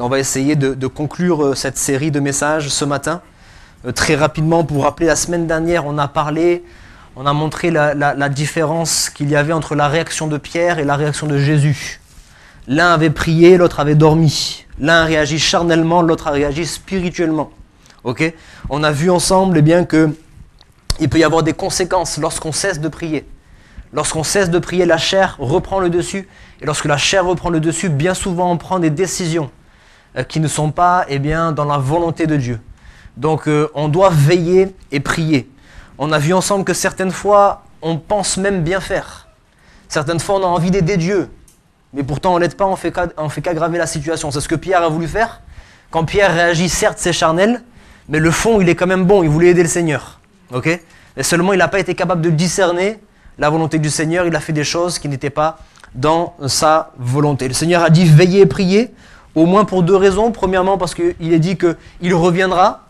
on va essayer de conclure cette série de messages ce matin. Très rapidement, pour vous rappeler, la semaine dernière, on a montré la différence qu'il y avait entre la réaction de Pierre et la réaction de Jésus. L'un avait prié, l'autre avait dormi. L'un a réagi charnellement, l'autre a réagi spirituellement. Okay? On a vu ensemble que il peut y avoir des conséquences lorsqu'on cesse de prier. Lorsqu'on cesse de prier, la chair reprend le dessus. Et lorsque la chair reprend le dessus, bien souvent on prend des décisions qui ne sont pas dans la volonté de Dieu. Donc on doit veiller et prier. On a vu ensemble que certaines fois, on pense même bien faire. Certaines fois, on a envie d'aider Dieu. Mais pourtant, on l'aide pas, on fait qu'aggraver la situation. C'est ce que Pierre a voulu faire. Quand Pierre réagit, certes, c'est charnel, mais le fond, il est quand même bon. Il voulait aider le Seigneur. Okay? Mais seulement, il n'a pas été capable de discerner la volonté du Seigneur. Il a fait des choses qui n'étaient pas dans sa volonté. Le Seigneur a dit, veillez et priez, au moins pour deux raisons. Premièrement, parce qu'il est dit qu'il reviendra.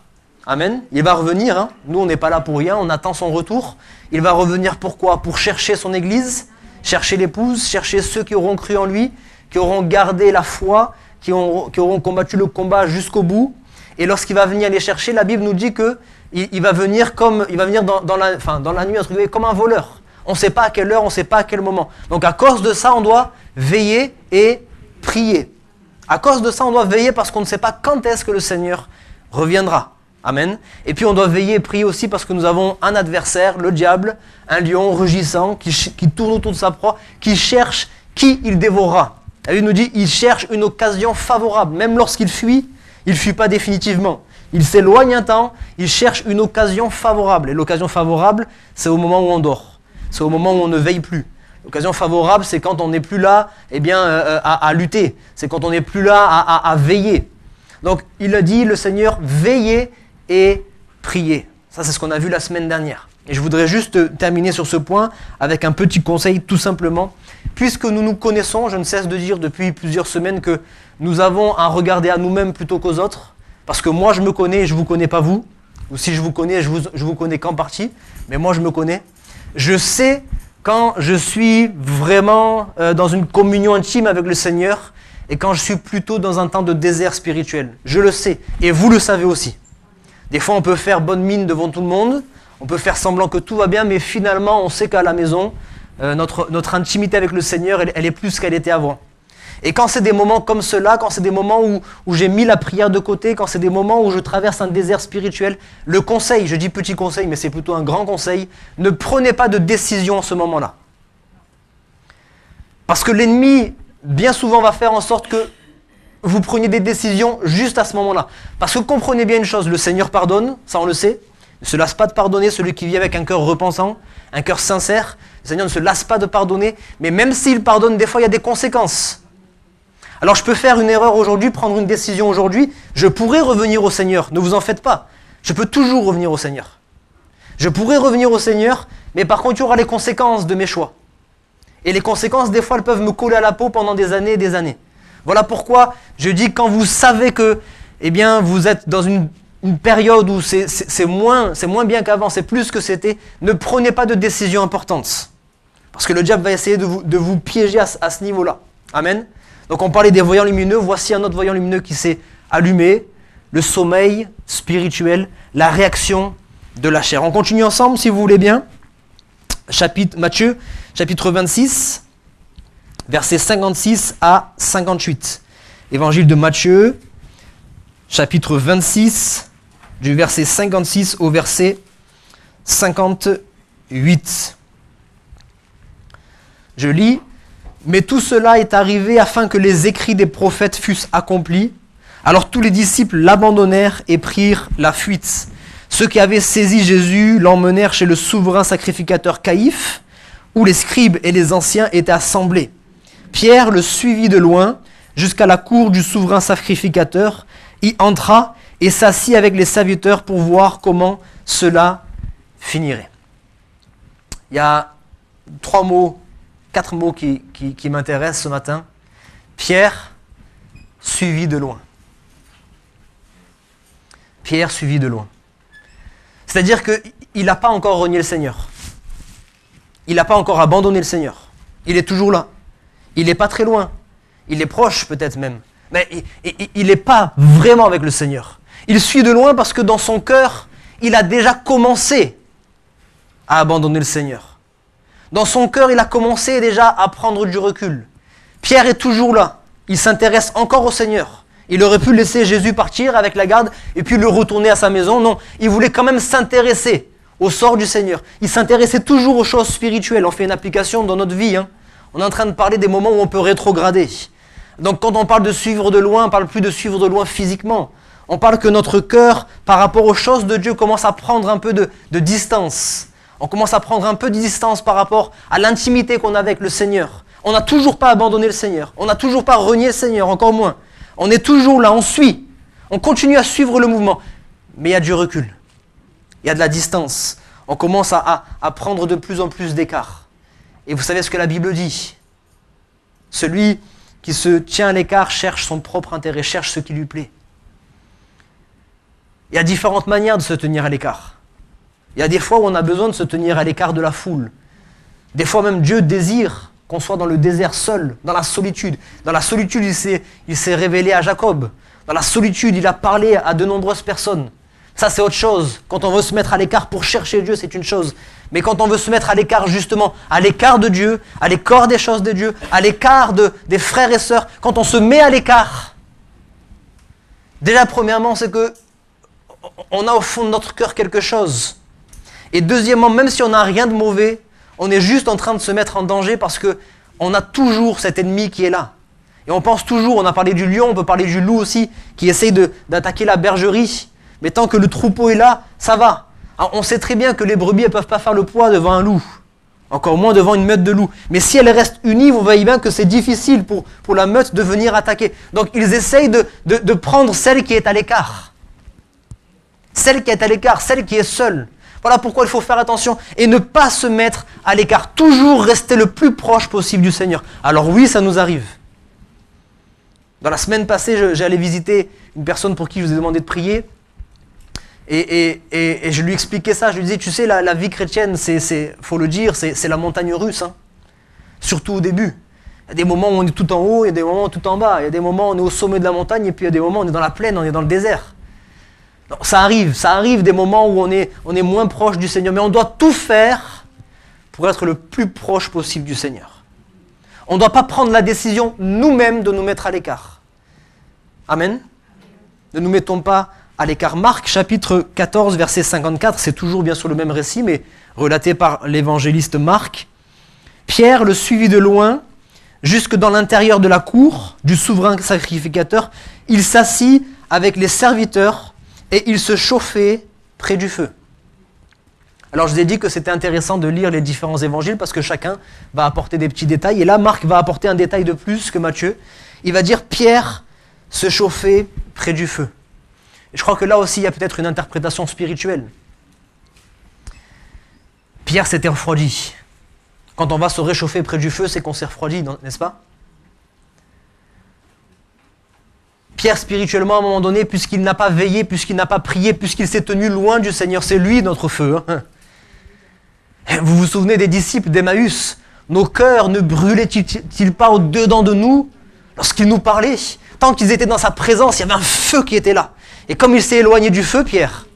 Amen. Il va revenir. Hein. Nous, on n'est pas là pour rien. On attend son retour. Il va revenir pourquoi? Pour chercher son Église, chercher l'épouse, chercher ceux qui auront cru en lui, qui auront gardé la foi, qui auront combattu le combat jusqu'au bout. Et lorsqu'il va venir les chercher, la Bible nous dit qu'il va venir dans la nuit, entre guillemets, comme un voleur. On ne sait pas à quelle heure, on ne sait pas à quel moment. Donc à cause de ça, on doit veiller et prier. À cause de ça, on doit veiller parce qu'on ne sait pas quand est-ce que le Seigneur reviendra. Amen. Et puis on doit veiller et prier aussi parce que nous avons un adversaire, le diable, un lion rugissant qui tourne autour de sa proie, qui cherche qui il dévorera. La Bible nous dit il cherche une occasion favorable. Même lorsqu'il fuit, il ne fuit pas définitivement. Il s'éloigne un temps, il cherche une occasion favorable. Et l'occasion favorable, c'est au moment où on dort. C'est au moment où on ne veille plus. L'occasion favorable, c'est quand on n'est plus là à lutter. C'est quand on n'est plus là à veiller. Donc il a dit, le Seigneur, veillez et prier. Ça, c'est ce qu'on a vu la semaine dernière. Et je voudrais juste terminer sur ce point avec un petit conseil, tout simplement. Puisque nous nous connaissons, je ne cesse de dire depuis plusieurs semaines que nous avons à regarder à nous-mêmes plutôt qu'aux autres. Parce que moi, je me connais et je ne vous connais pas vous. Ou si je vous connais, je vous connais qu'en partie. Mais moi, je me connais. Je sais quand je suis vraiment dans une communion intime avec le Seigneur et quand je suis plutôt dans un temps de désert spirituel. Je le sais. Et vous le savez aussi. Des fois, on peut faire bonne mine devant tout le monde, on peut faire semblant que tout va bien, mais finalement, on sait qu'à la maison, notre intimité avec le Seigneur, elle est plus qu'elle était avant. Et quand c'est des moments comme cela, quand c'est des moments où j'ai mis la prière de côté, quand c'est des moments où je traverse un désert spirituel, le conseil, je dis petit conseil, mais c'est plutôt un grand conseil, ne prenez pas de décision en ce moment-là. Parce que l'ennemi, bien souvent, va faire en sorte que vous preniez des décisions juste à ce moment-là. Parce que comprenez bien une chose, le Seigneur pardonne, ça on le sait. Il ne se lasse pas de pardonner celui qui vit avec un cœur repensant, un cœur sincère. Le Seigneur ne se lasse pas de pardonner, mais même s'il pardonne, des fois il y a des conséquences. Alors je peux faire une erreur aujourd'hui, prendre une décision aujourd'hui, je pourrais revenir au Seigneur, ne vous en faites pas. Je peux toujours revenir au Seigneur. Je pourrais revenir au Seigneur, mais par contre il y aura les conséquences de mes choix. Et les conséquences, des fois, elles peuvent me coller à la peau pendant des années et des années. Voilà pourquoi je dis quand vous savez que vous êtes dans une période où c'est moins bien qu'avant, c'est plus que c'était, ne prenez pas de décisions importantes. Parce que le diable va essayer de vous piéger à ce niveau-là. Amen. Donc on parlait des voyants lumineux, voici un autre voyant lumineux qui s'est allumé, le sommeil spirituel, la réaction de la chair. On continue ensemble si vous voulez bien. Matthieu, chapitre 26. Versets 56 à 58. Évangile de Matthieu, chapitre 26, du verset 56 au verset 58. Je lis, « Mais tout cela est arrivé afin que les écrits des prophètes fussent accomplis. Alors tous les disciples l'abandonnèrent et prirent la fuite. Ceux qui avaient saisi Jésus l'emmenèrent chez le souverain sacrificateur Caïphe, où les scribes et les anciens étaient assemblés. Pierre le suivit de loin jusqu'à la cour du souverain sacrificateur, y entra et s'assit avec les serviteurs pour voir comment cela finirait. Il y a 4 mots qui m'intéressent ce matin. Pierre suivi de loin. Pierre suivi de loin. C'est-à-dire qu'il n'a pas encore renié le Seigneur. Il n'a pas encore abandonné le Seigneur. Il est toujours là. Il n'est pas très loin. Il est proche peut-être même. Mais il n'est pas vraiment avec le Seigneur. Il suit de loin parce que dans son cœur, il a déjà commencé à abandonner le Seigneur. Dans son cœur, il a commencé déjà à prendre du recul. Pierre est toujours là. Il s'intéresse encore au Seigneur. Il aurait pu laisser Jésus partir avec la garde et puis le retourner à sa maison. Non, il voulait quand même s'intéresser au sort du Seigneur. Il s'intéressait toujours aux choses spirituelles. On fait une application dans notre vie. On est en train de parler des moments où on peut rétrograder. Donc quand on parle de suivre de loin, on ne parle plus de suivre de loin physiquement. On parle que notre cœur, par rapport aux choses de Dieu, commence à prendre un peu de distance. On commence à prendre un peu de distance par rapport à l'intimité qu'on a avec le Seigneur. On n'a toujours pas abandonné le Seigneur. On n'a toujours pas renié le Seigneur, encore moins. On est toujours là, on suit. On continue à suivre le mouvement. Mais il y a du recul. Il y a de la distance. On commence à prendre de plus en plus d'écart. Et vous savez ce que la Bible dit? Celui qui se tient à l'écart cherche son propre intérêt, cherche ce qui lui plaît. Il y a différentes manières de se tenir à l'écart. Il y a des fois où on a besoin de se tenir à l'écart de la foule. Des fois même Dieu désire qu'on soit dans le désert seul, dans la solitude. Dans la solitude, il s'est révélé à Jacob. Dans la solitude, il a parlé à de nombreuses personnes. Ça, c'est autre chose. Quand on veut se mettre à l'écart pour chercher Dieu, c'est une chose. Mais quand on veut se mettre à l'écart, justement, à l'écart de Dieu, à l'écart des choses de Dieu, à l'écart des frères et sœurs, quand on se met à l'écart, déjà, premièrement, c'est que on a au fond de notre cœur quelque chose. Et deuxièmement, même si on n'a rien de mauvais, on est juste en train de se mettre en danger parce qu'on a toujours cet ennemi qui est là. Et on pense toujours, on a parlé du lion, on peut parler du loup aussi, qui essaye d'attaquer la bergerie. Mais tant que le troupeau est là, ça va. Alors, on sait très bien que les brebis ne peuvent pas faire le poids devant un loup. Encore moins devant une meute de loups. Mais si elles restent unies, vous voyez bien que c'est difficile pour la meute de venir attaquer. Donc ils essayent de prendre celle qui est à l'écart. Celle qui est à l'écart, celle qui est seule. Voilà pourquoi il faut faire attention et ne pas se mettre à l'écart. Toujours rester le plus proche possible du Seigneur. Alors oui, ça nous arrive. Dans la semaine passée, j'allais visiter une personne pour qui je vous ai demandé de prier. Et je lui expliquais ça. Je lui disais, tu sais, la vie chrétienne, faut le dire, c'est la montagne russe. Surtout au début. Il y a des moments où on est tout en haut, il y a des moments où on est tout en bas. Il y a des moments où on est au sommet de la montagne et puis il y a des moments où on est dans la plaine, on est dans le désert. Donc, ça arrive des moments où on est moins proche du Seigneur. Mais on doit tout faire pour être le plus proche possible du Seigneur. On ne doit pas prendre la décision nous-mêmes de nous mettre à l'écart. Amen. Ne nous mettons pas à l'écart. Marc chapitre 14 verset 54, c'est toujours bien sûr le même récit, mais relaté par l'évangéliste Marc. Pierre le suivit de loin, jusque dans l'intérieur de la cour du souverain sacrificateur. Il s'assit avec les serviteurs et il se chauffait près du feu. Alors je vous ai dit que c'était intéressant de lire les différents évangiles parce que chacun va apporter des petits détails. Et là, Marc va apporter un détail de plus que Matthieu. Il va dire Pierre se chauffait près du feu. Et je crois que là aussi, il y a peut-être une interprétation spirituelle. Pierre s'était refroidi. Quand on va se réchauffer près du feu, c'est qu'on s'est refroidi, n'est-ce pas? Pierre, spirituellement, à un moment donné, puisqu'il n'a pas veillé, puisqu'il n'a pas prié, puisqu'il s'est tenu loin du Seigneur, c'est lui notre feu. Vous vous souvenez des disciples d'Emmaüs? Nos cœurs ne brûlaient-ils pas au-dedans de nous lorsqu'il nous parlait? Tant qu'ils étaient dans sa présence, il y avait un feu qui était là. Et comme il s'est éloigné du feu, Pierre,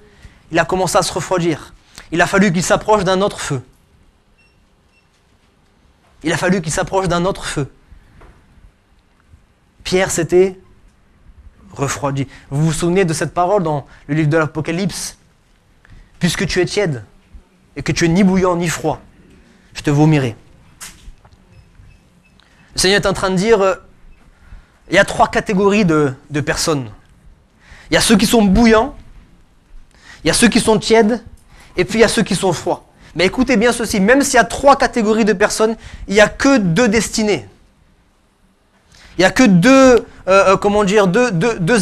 il a commencé à se refroidir. Il a fallu qu'il s'approche d'un autre feu. Il a fallu qu'il s'approche d'un autre feu. Pierre s'était refroidi. Vous vous souvenez de cette parole dans le livre de l'Apocalypse? Puisque tu es tiède et que tu es ni bouillant ni froid, je te vomirai. Le Seigneur est en train de dire, il y a 3 catégories de personnes. Il y a ceux qui sont bouillants, il y a ceux qui sont tièdes, et puis il y a ceux qui sont froids. Mais écoutez bien ceci, même s'il y a 3 catégories de personnes, il n'y a que 2 destinées. Il n'y a que deux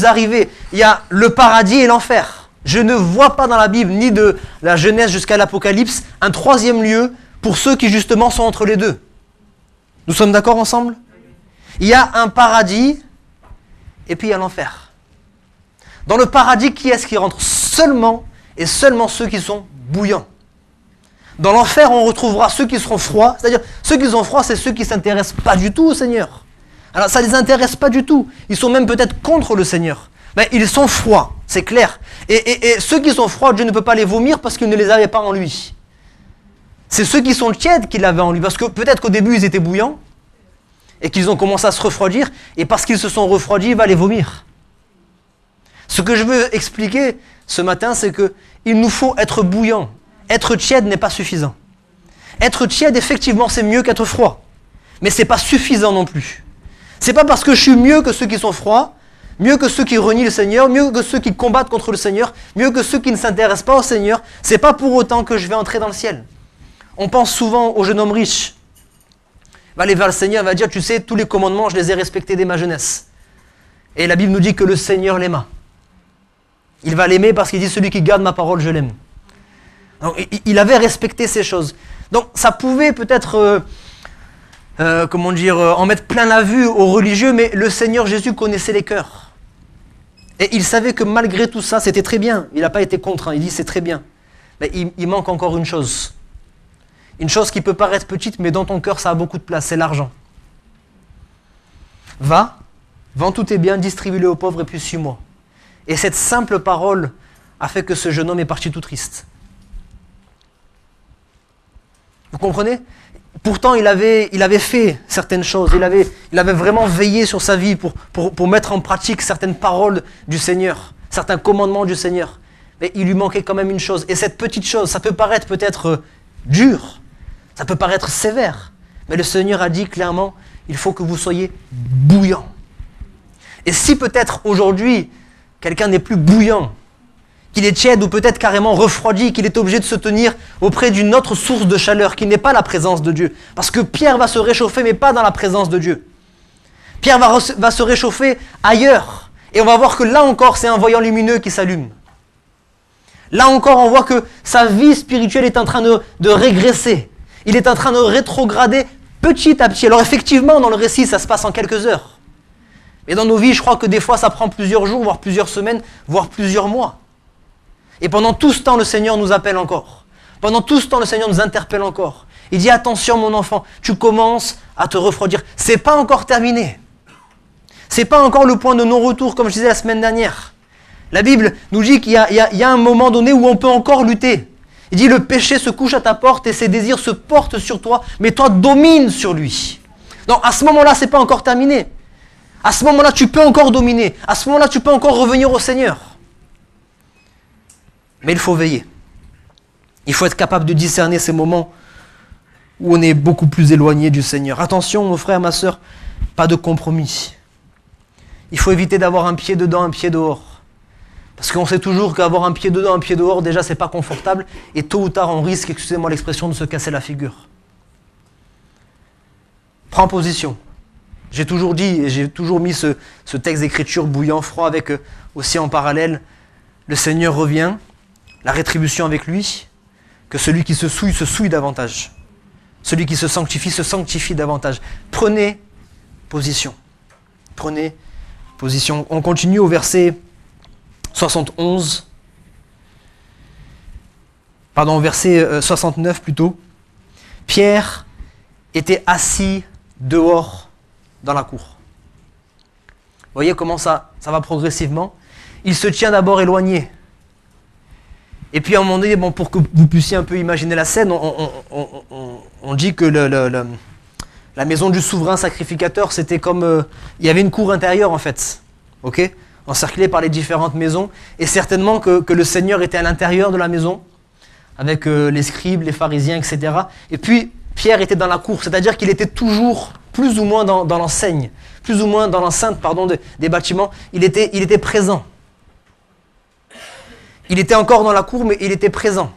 arrivées. Il y a le paradis et l'enfer. Je ne vois pas dans la Bible, ni de la Genèse jusqu'à l'Apocalypse, un 3e lieu pour ceux qui justement sont entre les deux. Nous sommes d'accord ensemble? Il y a un paradis et puis il y a l'enfer. Dans le paradis, qui est-ce qui rentre? Seulement et seulement ceux qui sont bouillants. Dans l'enfer, on retrouvera ceux qui seront froids. C'est-à-dire, ceux qui sont froids, c'est ceux qui ne s'intéressent pas du tout au Seigneur. Alors ça ne les intéresse pas du tout. Ils sont même peut-être contre le Seigneur. Mais ils sont froids, c'est clair. Et ceux qui sont froids, Dieu ne peut pas les vomir parce qu'il ne les avait pas en lui. C'est ceux qui sont tièdes qu'il avait en lui. Parce que peut-être qu'au début, ils étaient bouillants et qu'ils ont commencé à se refroidir. Et parce qu'ils se sont refroidis, il va les vomir. Ce que je veux expliquer ce matin, c'est qu'il nous faut être bouillant. Être tiède n'est pas suffisant. Être tiède, effectivement, c'est mieux qu'être froid. Mais ce n'est pas suffisant non plus. C'est pas parce que je suis mieux que ceux qui sont froids, mieux que ceux qui renient le Seigneur, mieux que ceux qui combattent contre le Seigneur, mieux que ceux qui ne s'intéressent pas au Seigneur, c'est pas pour autant que je vais entrer dans le ciel. On pense souvent au jeune homme riche. Il va aller vers le Seigneur, il va dire, tu sais, tous les commandements, je les ai respectés dès ma jeunesse. Et la Bible nous dit que le Seigneur l'aima. Il va l'aimer parce qu'il dit, celui qui garde ma parole, je l'aime. Donc, il avait respecté ces choses. Donc ça pouvait peut-être... en mettre plein la vue aux religieux, mais le Seigneur Jésus connaissait les cœurs. Et il savait que malgré tout ça, c'était très bien. Il n'a pas été contre, hein. Il dit c'est très bien. Mais il manque encore une chose. Une chose qui peut paraître petite, mais dans ton cœur, ça a beaucoup de place, c'est l'argent. Va, vends tous tes biens, distribue-les aux pauvres et puis suis-moi. Et cette simple parole a fait que ce jeune homme est parti tout triste. Vous comprenez ? Pourtant, il avait fait certaines choses, il avait vraiment veillé sur sa vie pour mettre en pratique certaines paroles du Seigneur, certains commandements du Seigneur. Mais il lui manquait quand même une chose. Et cette petite chose, ça peut paraître peut-être dur, ça peut paraître sévère, mais le Seigneur a dit clairement, il faut que vous soyez bouillant. Et si peut-être aujourd'hui, quelqu'un n'est plus bouillant, qu'il est tiède ou peut-être carrément refroidi, qu'il est obligé de se tenir auprès d'une autre source de chaleur qui n'est pas la présence de Dieu. Parce que Pierre va se réchauffer, mais pas dans la présence de Dieu. Pierre va se réchauffer ailleurs. Et on va voir que là encore, c'est un voyant lumineux qui s'allume. Là encore, on voit que sa vie spirituelle est en train de régresser. Il est en train de rétrograder petit à petit. Alors effectivement, dans le récit, ça se passe en quelques heures. Mais dans nos vies, je crois que des fois, ça prend plusieurs jours, voire plusieurs semaines, voire plusieurs mois. Et pendant tout ce temps, le Seigneur nous appelle encore. Pendant tout ce temps, le Seigneur nous interpelle encore. Il dit, attention mon enfant, tu commences à te refroidir. C'est pas encore terminé. C'est pas encore le point de non-retour, comme je disais la semaine dernière. La Bible nous dit qu'il y a un moment donné où on peut encore lutter. Il dit, le péché se couche à ta porte et ses désirs se portent sur toi, mais toi domine sur lui. Donc à ce moment-là, c'est pas encore terminé. À ce moment-là, tu peux encore dominer. À ce moment-là, tu peux encore revenir au Seigneur. Mais il faut veiller. Il faut être capable de discerner ces moments où on est beaucoup plus éloigné du Seigneur. Attention, mon frère, ma soeur, pas de compromis. Il faut éviter d'avoir un pied dedans, un pied dehors. Parce qu'on sait toujours qu'avoir un pied dedans, un pied dehors, déjà, c'est pas confortable. Et tôt ou tard, on risque, excusez-moi l'expression, de se casser la figure. Prends position. J'ai toujours dit, et j'ai toujours mis ce texte d'écriture bouillant, froid, avec aussi en parallèle, le Seigneur revient, la rétribution avec lui, que celui qui se souille davantage. Celui qui se sanctifie davantage. Prenez position. Prenez position. On continue au verset 71. Pardon, au verset 69 plutôt. Pierre était assis dehors dans la cour. Vous voyez comment ça va progressivement. Il se tient d'abord éloigné. Et puis à un moment donné, bon, pour que vous puissiez un peu imaginer la scène, on dit que la maison du souverain sacrificateur, c'était comme... il y avait une cour intérieure en fait, ok, encerclée par les différentes maisons, et certainement que le Seigneur était à l'intérieur de la maison, avec les scribes, les pharisiens, etc. Et puis Pierre était dans la cour, c'est-à-dire qu'il était toujours plus ou moins dans l'enseigne, plus ou moins dans l'enceinte, des bâtiments, il était présent. Il était encore dans la cour, mais il était présent.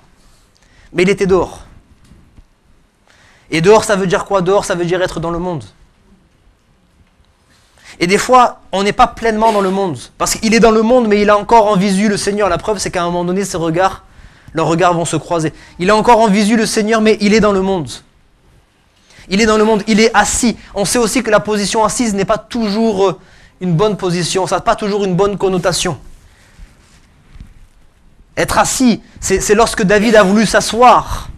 Mais il était dehors. Et dehors, ça veut dire quoi ? Dehors, ça veut dire être dans le monde. Et des fois, on n'est pas pleinement dans le monde. Parce qu'il est dans le monde, mais il a encore en visu le Seigneur. La preuve, c'est qu'à un moment donné, leurs regards vont se croiser. Il a encore en visu le Seigneur, mais il est dans le monde. Il est dans le monde, il est assis. On sait aussi que la position assise n'est pas toujours une bonne position. Ça n'a pas toujours une bonne connotation. Être assis, c'est lorsque David a voulu s'asseoir,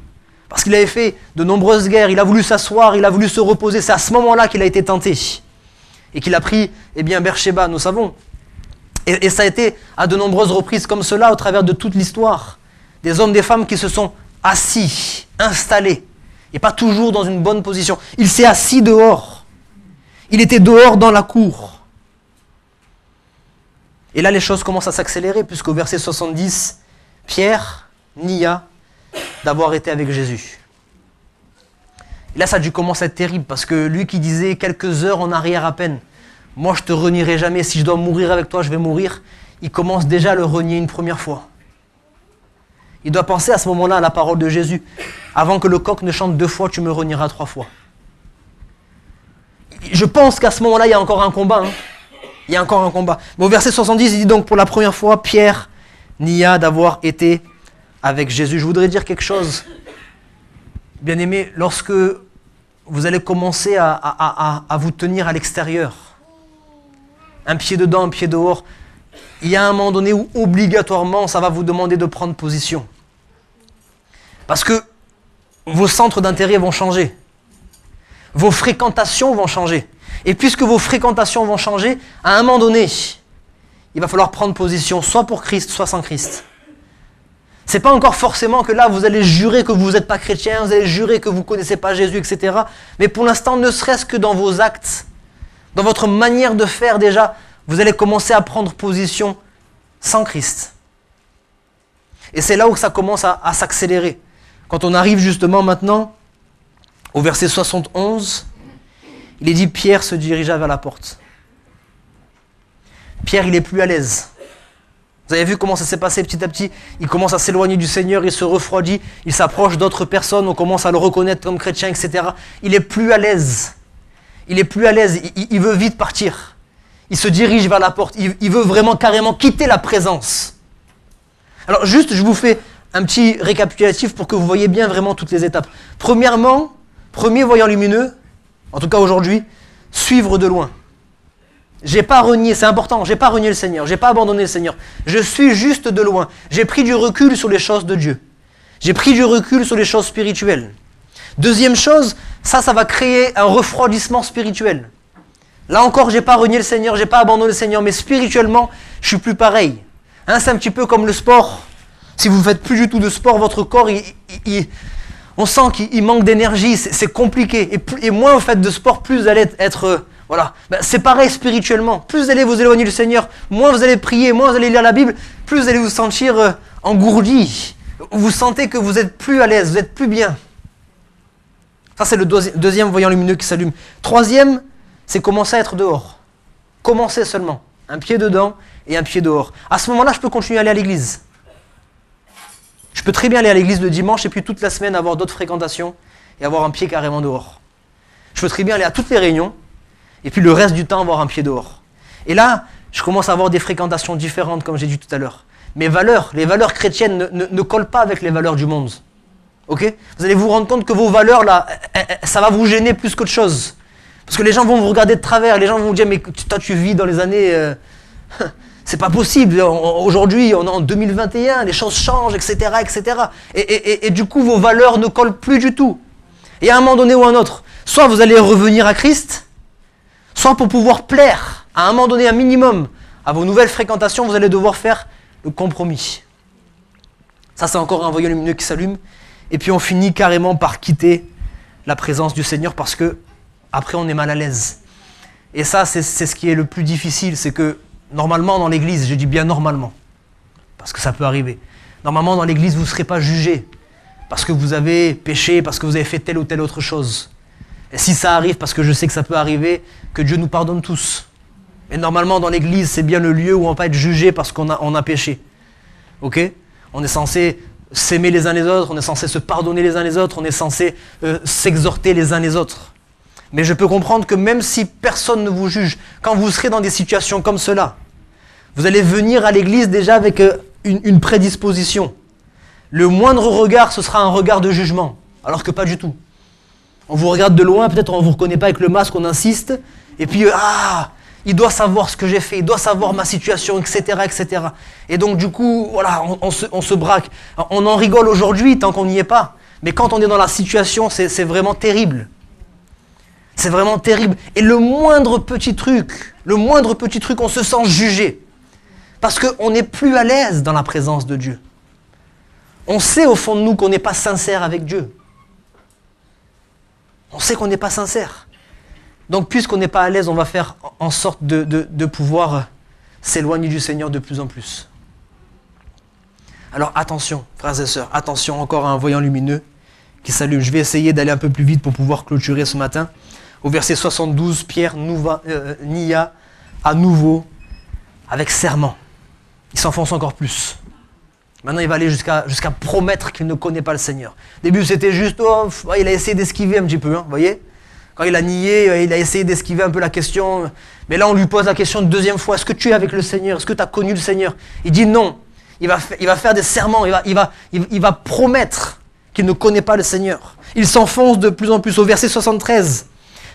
parce qu'il avait fait de nombreuses guerres, il a voulu s'asseoir, il a voulu se reposer, c'est à ce moment-là qu'il a été tenté. et qu'il a pris Beersheba, nous savons. Et ça a été à de nombreuses reprises comme cela au travers de toute l'histoire. Des hommes, des femmes qui se sont assis, installés, et pas toujours dans une bonne position. Il s'est assis dehors. Il était dehors dans la cour. Et là, les choses commencent à s'accélérer, puisqu'au verset 70, Pierre nia d'avoir été avec Jésus. Et là, ça a dû commencer à être terrible, parce que lui qui disait quelques heures en arrière à peine, « Moi, je te renierai jamais, si je dois mourir avec toi, je vais mourir », il commence déjà à le renier une première fois. Il doit penser à ce moment-là à la parole de Jésus. « Avant que le coq ne chante 2 fois, tu me renieras 3 fois. » Je pense qu'à ce moment-là, il y a encore un combat. Il y a encore un combat. Mais au verset 70, il dit donc, pour la première fois, Pierre nia d'avoir été avec Jésus. Je voudrais dire quelque chose, bien aimé, lorsque vous allez commencer à vous tenir à l'extérieur, un pied dedans, un pied dehors, il y a un moment donné où obligatoirement ça va vous demander de prendre position. Parce que vos centres d'intérêt vont changer. Vos fréquentations vont changer. Et puisque vos fréquentations vont changer, à un moment donné, il va falloir prendre position, soit pour Christ, soit sans Christ. C'est pas encore forcément que là, vous allez jurer que vous n'êtes pas chrétien, vous allez jurer que vous ne connaissez pas Jésus, etc. Mais pour l'instant, ne serait-ce que dans vos actes, dans votre manière de faire déjà, vous allez commencer à prendre position sans Christ. Et c'est là où ça commence à s'accélérer. Quand on arrive justement maintenant au verset 71, il est dit, Pierre se dirigea vers la porte. Pierre, il est plus à l'aise. Vous avez vu comment ça s'est passé petit à petit? Il commence à s'éloigner du Seigneur, il se refroidit, il s'approche d'autres personnes, on commence à le reconnaître comme chrétien, etc. Il est plus à l'aise. Il est plus à l'aise, il veut vite partir. Il se dirige vers la porte, il veut vraiment carrément quitter la présence. Alors juste, je vous fais un petit récapitulatif pour que vous voyez bien vraiment toutes les étapes. Premièrement, premier voyant lumineux, en tout cas aujourd'hui, suivre de loin. J'ai pas renié, c'est important, j'ai pas renié le Seigneur, j'ai pas abandonné le Seigneur. Je suis juste de loin. J'ai pris du recul sur les choses de Dieu. J'ai pris du recul sur les choses spirituelles. Deuxième chose, ça va créer un refroidissement spirituel. Là encore, j'ai pas renié le Seigneur, j'ai pas abandonné le Seigneur, mais spirituellement, je suis plus pareil. Hein, c'est un petit peu comme le sport. Si vous ne faites plus du tout de sport, votre corps, on sent qu'il manque d'énergie, c'est compliqué. Et moins vous faites de sport, plus vous allez être... voilà. Ben, c'est pareil spirituellement. Plus vous allez vous éloigner du Seigneur, moins vous allez prier, moins vous allez lire la Bible, plus vous allez vous sentir engourdi. Vous sentez que vous n'êtes plus à l'aise, vous n'êtes plus bien. Ça, c'est le deuxième voyant lumineux qui s'allume. Troisième, c'est commencer à être dehors. Commencer seulement. Un pied dedans et un pied dehors. À ce moment-là, je peux continuer à aller à l'église. Je peux très bien aller à l'église le dimanche et puis toute la semaine avoir d'autres fréquentations et avoir un pied carrément dehors. Je peux très bien aller à toutes les réunions et puis le reste du temps avoir un pied dehors. Et là, je commence à avoir des fréquentations différentes comme j'ai dit tout à l'heure. Mes valeurs, les valeurs chrétiennes ne collent pas avec les valeurs du monde. Ok ? Vous allez vous rendre compte que vos valeurs là, ça va vous gêner plus qu'autre chose. Parce que les gens vont vous regarder de travers, les gens vont vous dire mais toi tu vis dans les années... c'est pas possible, aujourd'hui on est en 2021, les choses changent, etc. etc. Et du coup vos valeurs ne collent plus du tout. Et à un moment donné ou à un autre, soit vous allez revenir à Christ, soit pour pouvoir plaire, à un moment donné un minimum, à vos nouvelles fréquentations, vous allez devoir faire le compromis. Ça c'est encore un voyant lumineux qui s'allume. Et puis on finit carrément par quitter la présence du Seigneur parce que après on est mal à l'aise. Et ça c'est ce qui est le plus difficile, c'est que normalement dans l'église, je dis bien normalement, parce que ça peut arriver, normalement dans l'église vous ne serez pas jugé parce que vous avez péché, parce que vous avez fait telle ou telle autre chose. Et si ça arrive, parce que je sais que ça peut arriver, que Dieu nous pardonne tous. Mais normalement dans l'église c'est bien le lieu où on ne va pas être jugé parce qu'on a péché. Ok ? On est censé s'aimer les uns les autres, on est censé se pardonner les uns les autres, on est censé s'exhorter les uns les autres. Mais je peux comprendre que même si personne ne vous juge, quand vous serez dans des situations comme cela, vous allez venir à l'église déjà avec une prédisposition. Le moindre regard, ce sera un regard de jugement, alors que pas du tout. On vous regarde de loin, peut-être on ne vous reconnaît pas avec le masque, on insiste, et puis il doit savoir ce que j'ai fait, il doit savoir ma situation, etc. etc. Et donc du coup, voilà, on se braque. On en rigole aujourd'hui tant qu'on n'y est pas, mais quand on est dans la situation, c'est vraiment terrible. C'est vraiment terrible. Et le moindre petit truc, on se sent jugé. Parce qu'on n'est plus à l'aise dans la présence de Dieu. On sait au fond de nous qu'on n'est pas sincère avec Dieu. On sait qu'on n'est pas sincère. Donc puisqu'on n'est pas à l'aise, on va faire en sorte de pouvoir s'éloigner du Seigneur de plus en plus. Alors attention, frères et sœurs, attention encore à un voyant lumineux qui s'allume. Je vais essayer d'aller un peu plus vite pour pouvoir clôturer ce matin. Au verset 72, Pierre nia à nouveau avec serment. Il s'enfonce encore plus. Maintenant, il va aller jusqu'à promettre qu'il ne connaît pas le Seigneur. Au début, c'était juste, il a essayé d'esquiver un petit peu, vous voyez. Quand il a nié, il a essayé d'esquiver un peu la question. Mais là, on lui pose la question une deuxième fois. Est-ce que tu es avec le Seigneur? Est-ce que tu as connu le Seigneur? Il dit non. Il va faire des serments. Il va promettre qu'il ne connaît pas le Seigneur. Il s'enfonce de plus en plus. Au verset 73,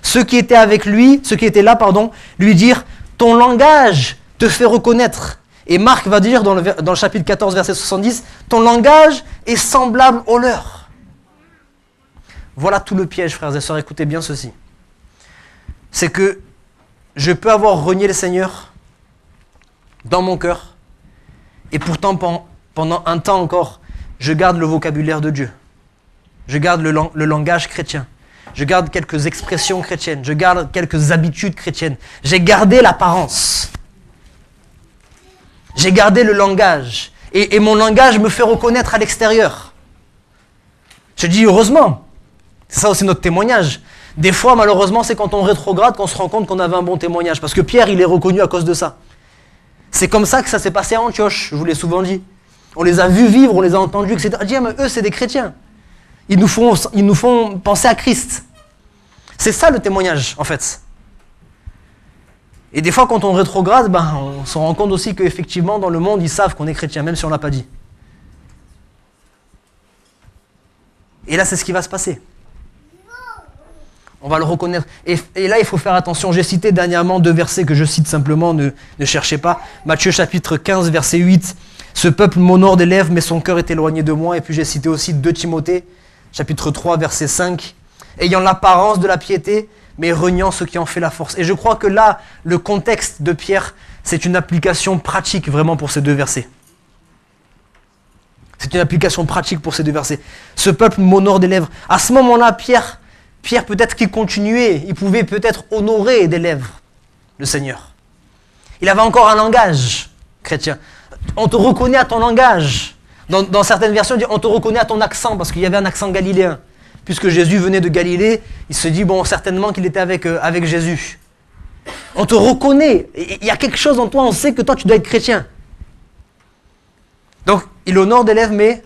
ceux qui étaient là, lui dirent, ton langage te fait reconnaître. Et Marc va dire dans le chapitre 14, verset 70, ton langage est semblable au leur. Voilà tout le piège, frères et sœurs, écoutez bien ceci. C'est que je peux avoir renié le Seigneur dans mon cœur, et pourtant pendant un temps encore, je garde le vocabulaire de Dieu. Je garde le langage chrétien. Je garde quelques expressions chrétiennes. Je garde quelques habitudes chrétiennes. J'ai gardé l'apparence. J'ai gardé le langage. Et mon langage me fait reconnaître à l'extérieur. Je dis heureusement. C'est ça aussi notre témoignage. Des fois, malheureusement, c'est quand on rétrograde qu'on se rend compte qu'on avait un bon témoignage. Parce que Pierre, il est reconnu à cause de ça. C'est comme ça que ça s'est passé à Antioche, je vous l'ai souvent dit. On les a vus vivre, on les a entendus, etc. Dis, mais eux, c'est des chrétiens. Ils nous font penser à Christ. C'est ça le témoignage, en fait. Et des fois, quand on rétrograde, on se rend compte aussi qu'effectivement, dans le monde, ils savent qu'on est chrétien, même si on ne l'a pas dit. Et là, c'est ce qui va se passer. On va le reconnaître. Et là, il faut faire attention. J'ai cité dernièrement 2 versets que je cite simplement, ne cherchez pas. Matthieu chapitre 15, verset 8. Ce peuple m'honore des lèvres, mais son cœur est éloigné de moi. Et puis j'ai cité aussi 2 Timothée, chapitre 3, verset 5. Ayant l'apparence de la piété, mais reniant ce qui en fait la force. Et je crois que là, le contexte de Pierre, c'est une application pratique vraiment pour ces 2 versets. C'est une application pratique pour ces 2 versets. Ce peuple m'honore des lèvres. À ce moment-là, Pierre peut-être qu'il continuait, il pouvait peut-être honorer des lèvres le Seigneur. Il avait encore un langage chrétien. On te reconnaît à ton langage. Dans certaines versions, on te reconnaît à ton accent, parce qu'il y avait un accent galiléen. Puisque Jésus venait de Galilée, il se dit, certainement qu'il était avec Jésus. On te reconnaît. Il y a quelque chose en toi, on sait que toi, tu dois être chrétien. Donc, il honore des lèvres, mais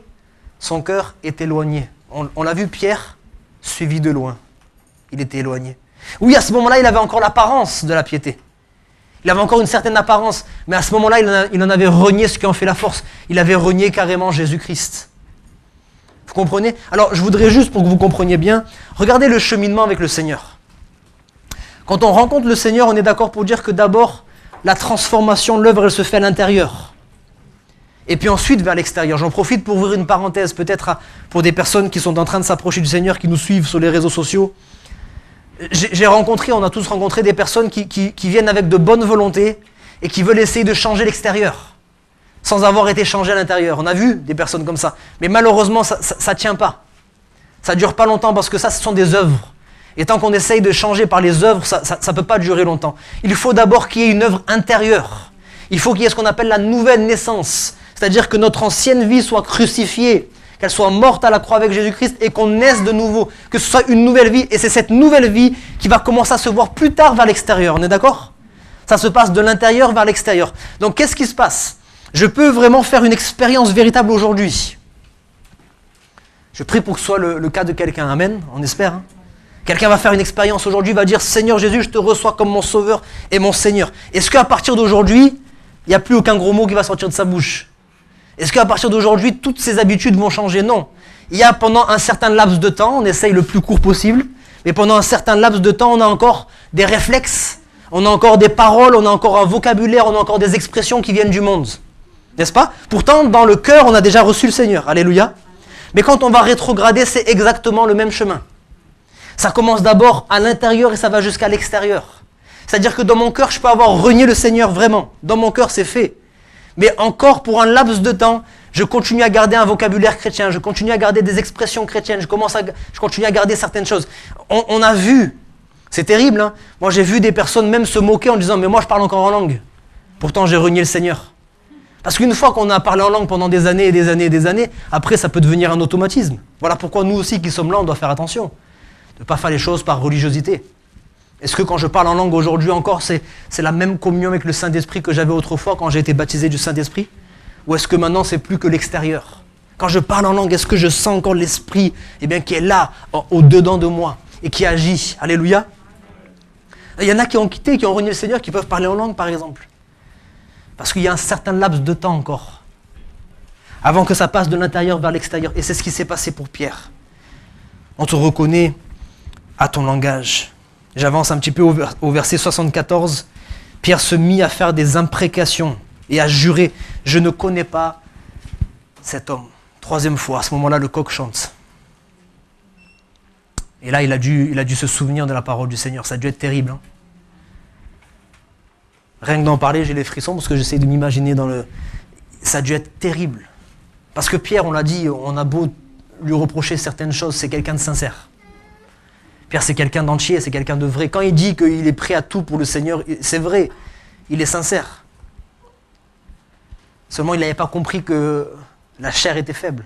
son cœur est éloigné. On l'a vu, Pierre, suivi de loin. Il était éloigné. Oui, à ce moment-là, il avait encore l'apparence de la piété. Il avait encore une certaine apparence, mais à ce moment-là, il en avait renié ce qui en fait la force. Il avait renié carrément Jésus-Christ. Vous comprenez? Alors, je voudrais juste, pour que vous compreniez bien, regardez le cheminement avec le Seigneur. Quand on rencontre le Seigneur, on est d'accord pour dire que d'abord, la transformation, l'œuvre, elle se fait à l'intérieur. Et puis ensuite, vers l'extérieur. J'en profite pour ouvrir une parenthèse, peut-être pour des personnes qui sont en train de s'approcher du Seigneur, qui nous suivent sur les réseaux sociaux. On a tous rencontré des personnes qui viennent avec de bonnes volontés et qui veulent essayer de changer l'extérieur, sans avoir été changé à l'intérieur. On a vu des personnes comme ça. Mais malheureusement, ça ne tient pas. Ça ne dure pas longtemps parce que ça, ce sont des œuvres. Et tant qu'on essaye de changer par les œuvres, ça ne peut pas durer longtemps. Il faut d'abord qu'il y ait une œuvre intérieure. Il faut qu'il y ait ce qu'on appelle la nouvelle naissance. C'est-à-dire que notre ancienne vie soit crucifiée, qu'elle soit morte à la croix avec Jésus-Christ et qu'on naisse de nouveau. Que ce soit une nouvelle vie. Et c'est cette nouvelle vie qui va commencer à se voir plus tard vers l'extérieur. On est d'accord? Ça se passe de l'intérieur vers l'extérieur. Donc qu'est-ce qui se passe? Je peux vraiment faire une expérience véritable aujourd'hui. Je prie pour que ce soit le cas de quelqu'un. Amen, on espère. Hein? Quelqu'un va faire une expérience aujourd'hui, va dire « Seigneur Jésus, je te reçois comme mon sauveur et mon Seigneur ». Est-ce qu'à partir d'aujourd'hui, il n'y a plus aucun gros mot qui va sortir de sa bouche? Est-ce qu'à partir d'aujourd'hui, toutes ses habitudes vont changer? Non. Il y a pendant un certain laps de temps, on essaye le plus court possible, mais pendant un certain laps de temps, on a encore des réflexes, on a encore des paroles, on a encore un vocabulaire, on a encore des expressions qui viennent du monde. N'est-ce pas? Pourtant, dans le cœur, on a déjà reçu le Seigneur. Alléluia. Mais quand on va rétrograder, c'est exactement le même chemin. Ça commence d'abord à l'intérieur et ça va jusqu'à l'extérieur. C'est-à-dire que dans mon cœur, je peux avoir renié le Seigneur vraiment. Dans mon cœur, c'est fait. Mais encore pour un laps de temps, je continue à garder un vocabulaire chrétien, je continue à garder des expressions chrétiennes, je continue à garder certaines choses. On a vu, c'est terrible, hein. Moi j'ai vu des personnes même se moquer en disant « mais moi je parle encore en langue ». Pourtant j'ai renié le Seigneur. Parce qu'une fois qu'on a parlé en langue pendant des années et des années et des années, après ça peut devenir un automatisme. Voilà pourquoi nous aussi qui sommes là, on doit faire attention. De ne pas faire les choses par religiosité. Est-ce que quand je parle en langue aujourd'hui encore, c'est la même communion avec le Saint-Esprit que j'avais autrefois quand j'ai été baptisé du Saint-Esprit? Ou est-ce que maintenant c'est plus que l'extérieur? Quand je parle en langue, est-ce que je sens encore l'Esprit qui est là, au-dedans de moi, et qui agit? Alléluia. Il y en a qui ont quitté, qui ont renié le Seigneur, qui peuvent parler en langue par exemple. Parce qu'il y a un certain laps de temps encore, avant que ça passe de l'intérieur vers l'extérieur. Et c'est ce qui s'est passé pour Pierre. On te reconnaît à ton langage. J'avance un petit peu au verset 74. Pierre se mit à faire des imprécations et à jurer « Je ne connais pas cet homme ». Troisième fois, à ce moment-là, le coq chante. Et là, il a dû se souvenir de la parole du Seigneur. Ça a dû être terrible. Hein. Rien que d'en parler, j'ai les frissons parce que j'essaie de m'imaginer dans le... Ça a dû être terrible. Parce que Pierre, on l'a dit, on a beau lui reprocher certaines choses, c'est quelqu'un de sincère. Pierre, c'est quelqu'un d'entier, c'est quelqu'un de vrai. Quand il dit qu'il est prêt à tout pour le Seigneur, c'est vrai, il est sincère. Seulement, il n'avait pas compris que la chair était faible.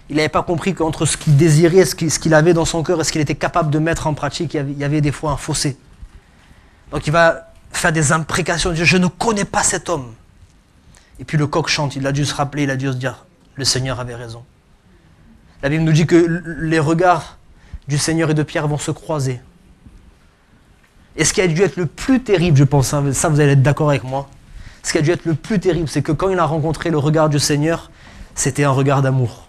Il n'avait pas compris qu'entre ce qu'il désirait, ce qu'il avait dans son cœur et ce qu'il était capable de mettre en pratique, il y avait des fois un fossé. Donc il va faire des imprécations, dire « Je ne connais pas cet homme ». Et puis le coq chante, il a dû se rappeler, il a dû se dire « Le Seigneur avait raison ». La Bible nous dit que les regards du Seigneur et de Pierre vont se croiser. Et ce qui a dû être le plus terrible, je pense, hein, ça vous allez être d'accord avec moi, ce qui a dû être le plus terrible, c'est que quand il a rencontré le regard du Seigneur, c'était un regard d'amour.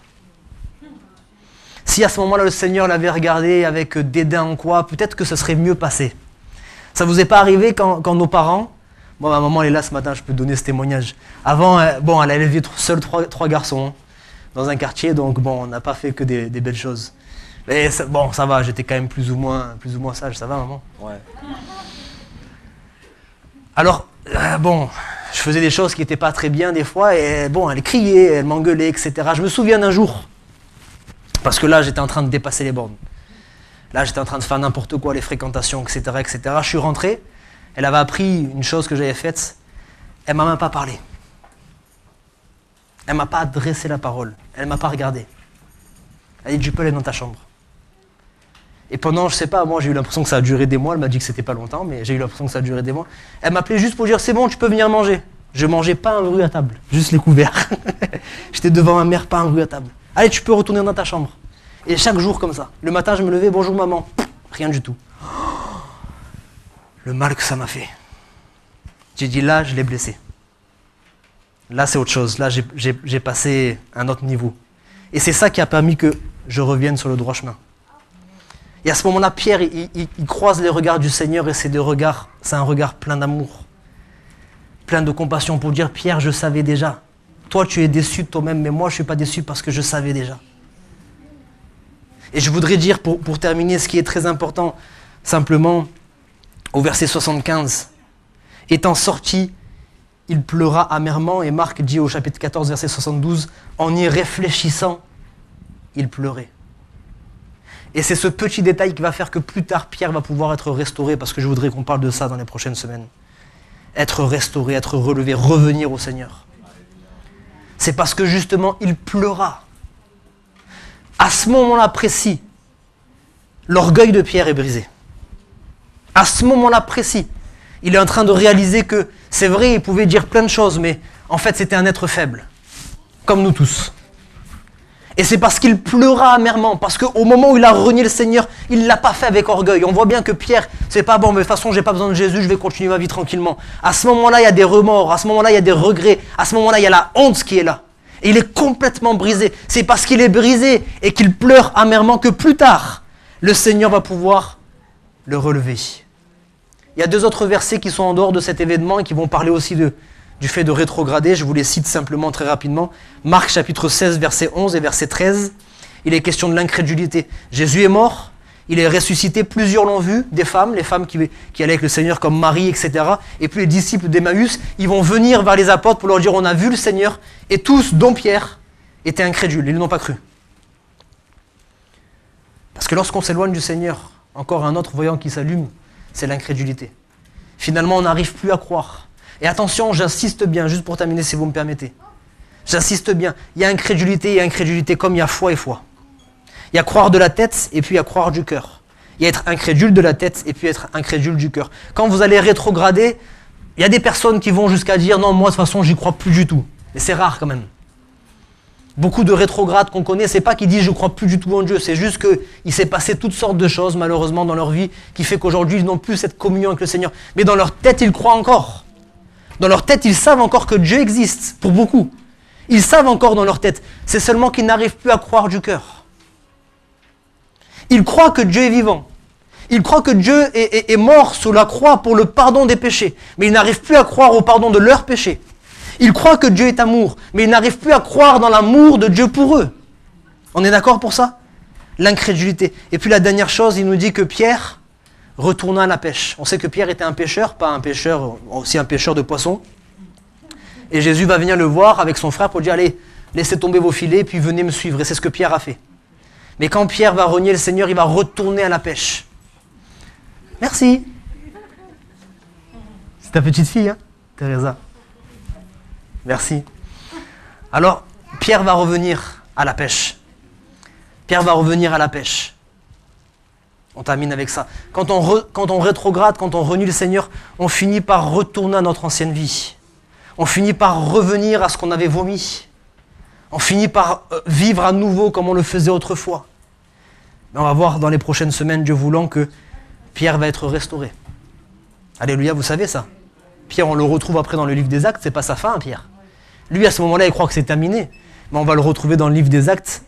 Si à ce moment-là, le Seigneur l'avait regardé avec dédain en quoi, peut-être que ce serait mieux passé. Ça vous est pas arrivé quand nos parents... Bon, ma maman elle est là ce matin, je peux donner ce témoignage. Avant, elle a élevé seule trois garçons hein, dans un quartier, donc bon, on n'a pas fait que des belles choses. Mais ça va, j'étais quand même plus ou moins sage, ça va maman? Ouais. Alors, je faisais des choses qui n'étaient pas très bien des fois, et bon, elle criait, elle m'engueulait, etc. Je me souviens d'un jour, parce que là, j'étais en train de dépasser les bornes. Là, j'étais en train de faire n'importe quoi, les fréquentations, etc., etc. Je suis rentré, elle avait appris une chose que j'avais faite, elle ne m'a même pas parlé. Elle ne m'a pas adressé la parole, elle ne m'a pas regardé. Elle a dit, tu peux aller dans ta chambre. Et pendant, je sais pas, moi j'ai eu l'impression que ça a duré des mois, elle m'a dit que c'était pas longtemps, mais j'ai eu l'impression que ça a duré des mois. Elle m'appelait juste pour dire, c'est bon, tu peux venir manger. Je mangeais pas un bruit à table, juste les couverts. J'étais devant ma mère, pas un bruit à table. Allez, tu peux retourner dans ta chambre. Et chaque jour comme ça. Le matin, je me levais, bonjour maman. Rien du tout. Le mal que ça m'a fait. J'ai dit, là, je l'ai blessé. Là, c'est autre chose. Là, j'ai passé un autre niveau. Et c'est ça qui a permis que je revienne sur le droit chemin. Et à ce moment-là, Pierre, il croise les regards du Seigneur et c'est un regard plein d'amour, plein de compassion pour dire, Pierre, je savais déjà. Toi, tu es déçu de toi-même, mais moi, je ne suis pas déçu parce que je savais déjà. Et je voudrais dire, pour terminer, ce qui est très important, simplement, au verset 75, étant sorti, il pleura amèrement, et Marc dit au chapitre 14, verset 72, en y réfléchissant, il pleurait. Et c'est ce petit détail qui va faire que plus tard, Pierre va pouvoir être restauré, parce que je voudrais qu'on parle de ça dans les prochaines semaines. Être restauré, être relevé, revenir au Seigneur. C'est parce que justement, il pleura. À ce moment-là précis, l'orgueil de Pierre est brisé. À ce moment-là précis, il est en train de réaliser que c'est vrai, il pouvait dire plein de choses, mais en fait, c'était un être faible, comme nous tous. Et c'est parce qu'il pleura amèrement, parce qu'au moment où il a renié le Seigneur, il ne l'a pas fait avec orgueil. On voit bien que Pierre, c'est pas bon, mais de toute façon, j'ai pas besoin de Jésus, je vais continuer ma vie tranquillement. À ce moment-là, il y a des remords, à ce moment-là, il y a des regrets, à ce moment-là, il y a la honte qui est là. Et il est complètement brisé. C'est parce qu'il est brisé et qu'il pleure amèrement que plus tard, le Seigneur va pouvoir le relever. Il y a deux autres versets qui sont en dehors de cet événement et qui vont parler aussi du fait de rétrograder. Je vous les cite simplement très rapidement. Marc chapitre 16, verset 11 et verset 13. Il est question de l'incrédulité. Jésus est mort, Il est ressuscité, plusieurs l'ont vu, des femmes, les femmes qui allaient avec le Seigneur comme Marie, etc. Et puis les disciples d'Emmaüs, ils vont venir vers les apôtres pour leur dire, on a vu le Seigneur. Et tous, dont Pierre, étaient incrédules, ils n'ont pas cru. Parce que lorsqu'on s'éloigne du Seigneur, encore un autre voyant qui s'allume, c'est l'incrédulité. Finalement, on n'arrive plus à croire. Et attention, j'insiste bien, juste pour terminer si vous me permettez. J'insiste bien, il y a incrédulité et incrédulité comme il y a foi et foi. Il y a croire de la tête et puis il y a croire du cœur. Il y a être incrédule de la tête et puis être incrédule du cœur. Quand vous allez rétrograder, il y a des personnes qui vont jusqu'à dire « Non, moi de toute façon, j'y crois plus du tout ». Mais c'est rare quand même. Beaucoup de rétrogrades qu'on connaît, c'est pas qu'ils disent « Je crois plus du tout en Dieu », c'est juste qu'il s'est passé toutes sortes de choses malheureusement dans leur vie qui fait qu'aujourd'hui, ils n'ont plus cette communion avec le Seigneur. Mais dans leur tête, ils croient encore. Dans leur tête, ils savent encore que Dieu existe, pour beaucoup. Ils savent encore dans leur tête. C'est seulement qu'ils n'arrivent plus à croire du cœur. Ils croient que Dieu est vivant. Ils croient que Dieu est mort sous la croix pour le pardon des péchés. Mais ils n'arrivent plus à croire au pardon de leurs péchés. Ils croient que Dieu est amour. Mais ils n'arrivent plus à croire dans l'amour de Dieu pour eux. On est d'accord pour ça? L'incrédulité. Et puis la dernière chose, il nous dit que Pierre retourna à la pêche. On sait que Pierre était un pêcheur, pas un pêcheur, aussi un pêcheur de poissons. Et Jésus va venir le voir avec son frère pour dire « Allez, laissez tomber vos filets, puis venez me suivre. » Et c'est ce que Pierre a fait. Mais quand Pierre va renier le Seigneur, il va retourner à la pêche. Merci. C'est ta petite fille, hein, Teresa. Merci. Alors, Pierre va revenir à la pêche. Pierre va revenir à la pêche. On termine avec ça. Quand on rétrograde, quand on renie le Seigneur, on finit par retourner à notre ancienne vie. On finit par revenir à ce qu'on avait vomi. On finit par vivre à nouveau comme on le faisait autrefois. Mais on va voir dans les prochaines semaines, Dieu voulant, que Pierre va être restauré. Alléluia, vous savez ça. Pierre, on le retrouve après dans le livre des Actes, c'est pas sa fin, hein, Pierre. Lui, à ce moment-là, il croit que c'est terminé. Mais on va le retrouver dans le livre des Actes,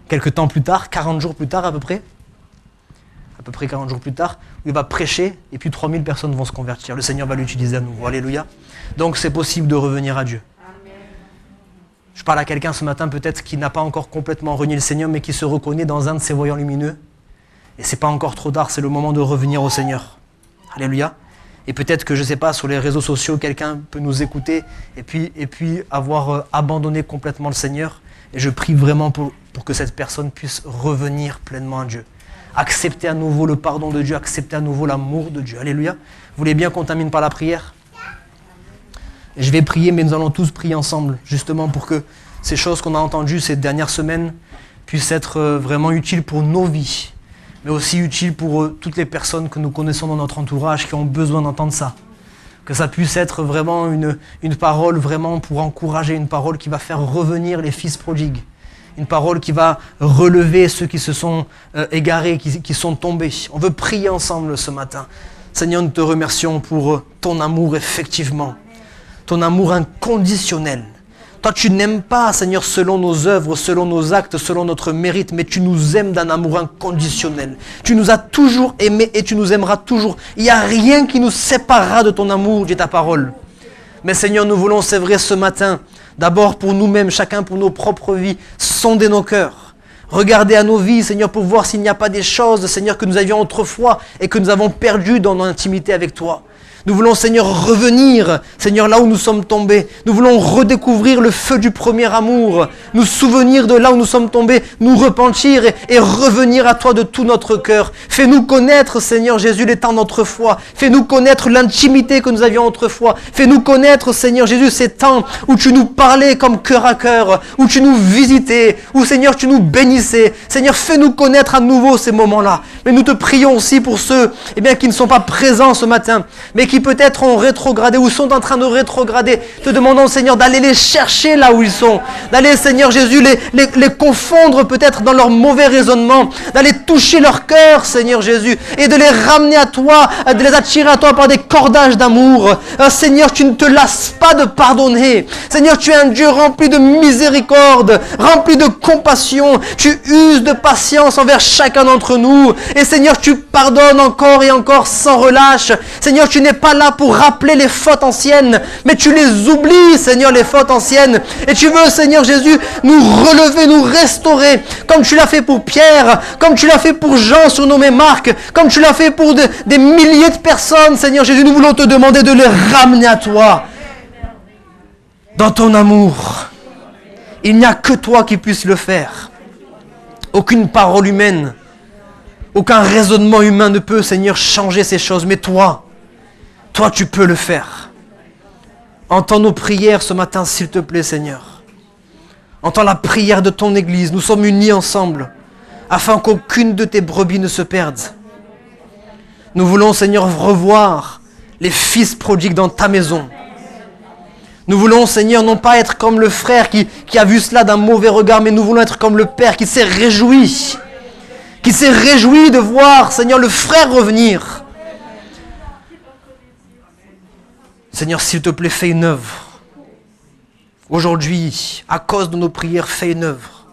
quelques temps plus tard, 40 jours plus tard à peu près 40 jours plus tard, où il va prêcher, et puis 3000 personnes vont se convertir. Le Seigneur va l'utiliser à nouveau. Alléluia. Donc c'est possible de revenir à Dieu. Je parle à quelqu'un ce matin peut-être qui n'a pas encore complètement renié le Seigneur, mais qui se reconnaît dans un de ses voyants lumineux. Et c'est pas encore trop tard, c'est le moment de revenir au Seigneur. Alléluia. Et peut-être que, je ne sais pas, sur les réseaux sociaux, quelqu'un peut nous écouter et puis avoir abandonné complètement le Seigneur. Et je prie vraiment pour que cette personne puisse revenir pleinement à Dieu. Accepter à nouveau le pardon de Dieu, accepter à nouveau l'amour de Dieu. Alléluia. Vous voulez bien qu'on termine par la prière? Je vais prier, mais nous allons tous prier ensemble, justement pour que ces choses qu'on a entendues ces dernières semaines puissent être vraiment utiles pour nos vies, mais aussi utiles pour toutes les personnes que nous connaissons dans notre entourage qui ont besoin d'entendre ça. Que ça puisse être vraiment une parole vraiment pour encourager, une parole qui va faire revenir les fils prodigues, une parole qui va relever ceux qui se sont égarés, qui sont tombés. On veut prier ensemble ce matin. Seigneur, nous te remercions pour ton amour, effectivement. Ton amour inconditionnel. Toi, tu n'aimes pas, Seigneur, selon nos œuvres, selon nos actes, selon notre mérite, mais tu nous aimes d'un amour inconditionnel. Tu nous as toujours aimés et tu nous aimeras toujours. Il n'y a rien qui nous séparera de ton amour, dit ta parole. Mais Seigneur, nous voulons, c'est vrai, ce matin, d'abord pour nous-mêmes, chacun pour nos propres vies, sonder nos cœurs. Regarder à nos vies, Seigneur, pour voir s'il n'y a pas des choses, Seigneur, que nous avions autrefois et que nous avons perdues dans notre intimité avec toi. Nous voulons, Seigneur, revenir, Seigneur, là où nous sommes tombés. Nous voulons redécouvrir le feu du premier amour, nous souvenir de là où nous sommes tombés, nous repentir et revenir à toi de tout notre cœur. Fais-nous connaître, Seigneur Jésus, les temps d'autrefois. Fais-nous connaître l'intimité que nous avions autrefois. Fais-nous connaître, Seigneur Jésus, ces temps où tu nous parlais comme cœur à cœur, où tu nous visitais, où, Seigneur, tu nous bénissais. Seigneur, fais-nous connaître à nouveau ces moments-là. Mais nous te prions aussi pour ceux qui ne sont pas présents ce matin, mais qui peut-être ont rétrogradé ou sont en train de rétrograder. Te demandons, Seigneur, d'aller les chercher là où ils sont. D'aller, Seigneur Jésus, les confondre peut-être dans leur mauvais raisonnement. D'aller toucher leur cœur, Seigneur Jésus, et de les ramener à toi, de les attirer à toi par des cordages d'amour. Seigneur, tu ne te lasses pas de pardonner. Seigneur, tu es un Dieu rempli de miséricorde, rempli de compassion. Tu uses de patience envers chacun d'entre nous. Et Seigneur, tu pardonnes encore et encore sans relâche. Seigneur, tu n'es pas là pour rappeler les fautes anciennes, mais tu les oublies, Seigneur, les fautes anciennes. Et tu veux, Seigneur Jésus, nous relever, nous restaurer, comme tu l'as fait pour Pierre, comme tu l'as fait pour Jean, surnommé Marc, comme tu l'as fait pour des milliers de personnes, Seigneur Jésus. Nous voulons te demander de les ramener à toi, dans ton amour. Il n'y a que toi qui puisses le faire. Aucune parole humaine, aucun raisonnement humain ne peut, Seigneur, changer ces choses. Mais toi, tu peux le faire. Entends nos prières ce matin, s'il te plaît, Seigneur. Entends la prière de ton Église. Nous sommes unis ensemble, afin qu'aucune de tes brebis ne se perde. Nous voulons, Seigneur, revoir les fils prodigues dans ta maison. Nous voulons, Seigneur, non pas être comme le frère qui a vu cela d'un mauvais regard, mais nous voulons être comme le Père qui s'est réjoui. Qui s'est réjoui de voir, Seigneur, le frère revenir. Seigneur, s'il te plaît, fais une œuvre. Aujourd'hui, à cause de nos prières, fais une œuvre.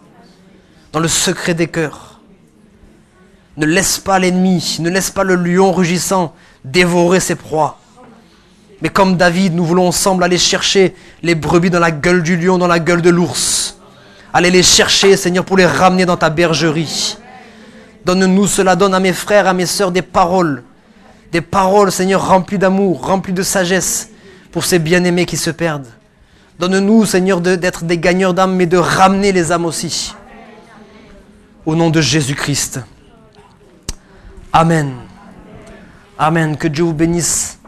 Dans le secret des cœurs. Ne laisse pas l'ennemi, ne laisse pas le lion rugissant dévorer ses proies. Mais comme David, nous voulons ensemble aller chercher les brebis dans la gueule du lion, dans la gueule de l'ours. Aller les chercher, Seigneur, pour les ramener dans ta bergerie. Donne-nous cela, donne à mes frères, à mes sœurs des paroles. Des paroles, Seigneur, remplies d'amour, remplies de sagesse pour ces bien-aimés qui se perdent. Donne-nous, Seigneur, d'être des gagneurs d'âmes, mais de ramener les âmes aussi. Au nom de Jésus-Christ. Amen. Amen. Que Dieu vous bénisse.